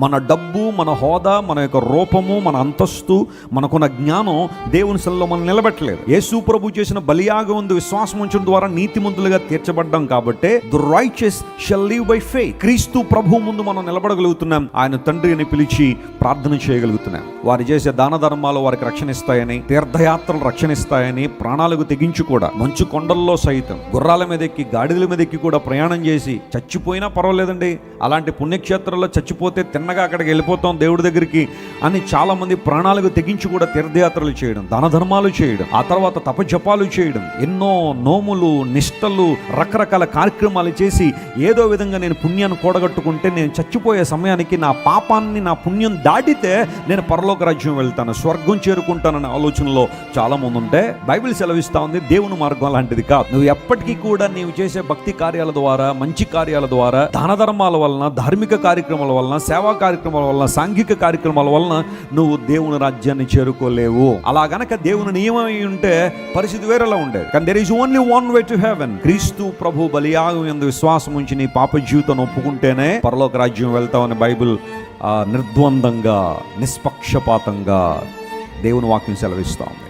మన డబ్బు, మన హోదా, మన యొక్క రూపము, మన అంతస్తు, మనకున్న జ్ఞానం దేవుని సన్నిధిలో మనం నిలబెట్టలేదు. యేసు ప్రభు చేసిన బలియాగం ఉంది విశ్వాసం ఉంచడం ద్వారా నీతిమంతులుగా తీర్చబడ్డాం కాబట్టి the righteous shall live by faith. క్రీస్తు ప్రభు ముందు మనం నిలబడగలుగుతున్నాం. ఆయన తండ్రిని పిలిచి ప్రార్థన చేయగలుగుతున్నాం. వారు చేసే దాన ధర్మాలు వారికి రక్షణ ఇస్తాయని, తీర్థయాత్రలు రక్షణ ఇస్తాయని, ప్రాణాలకు తెగించి కూడా మంచు కొండల్లో సైతం గుర్రాల మీద ఎక్కి, గాడిదల మీద ఎక్కి కూడా ప్రయాణం చేసి చచ్చిపోయినా పర్వాలేదండి, అలాంటి పుణ్యక్షేత్రాల్లో చచ్చిపోతే తిన్నగా అక్కడికి వెళ్ళిపోతాం దేవుడి దగ్గరికి అని చాలా మంది ప్రాణాలకు తెగించి కూడా తీర్థయాత్రలు చేయడం, దాన ధర్మాలు చేయడం, ఆ తర్వాత తపజపాలు చేయడం, ఎన్నో నోములు, నిష్టలు, రకరకాల కార్యక్రమాలు చేసి ఏదో విధంగా నేను పుణ్యాన్ని కూడగట్టుకుంటే నేను చచ్చిపోయే సమయానికి నా పాపాన్ని, నా పుణ్యం దాటితే నేను పరలోక రాజ్యం వెళ్తాను, స్వర్గం చేరుకుంటాననే ఆలోచనలో చాలా మంది ఉంటే బైబిల్ సెలవిస్తా ఉంది దేవుని మార్గం అలాంటిది కాదు. నువ్వు ఎప్పటికీ కూడా నీవు చేసే భక్తి కార్యాల ద్వారా, మంచి కార్యాల ద్వారా, దాన ధర్మాల వలన, ధార్మిక కార్యక్రమాల వలన, సేవా కార్యక్రమాల వలన, సాంఘిక కార్యక్రమాల వలన నువ్వు దేవుని రాజ్యాన్ని చేరుకోలేవు. అలా గనక దేవుని నియమం ఉంటే పరిస్థితి వేరేలా ఉండేది. కానీ there is only one way to heaven. క్రీస్తు ప్రభు బలియాగం యందు విశ్వాసం ఉంచి నీ పాప జీవితం ఒప్పుకుంటేనే పరలోక రాజ్యం వెళ్తావని బైబిల్ నిర్ద్వందంగా, నిష్పక్షపాతంగా దేవుని వాక్యం సెలవిస్తా ఉంది.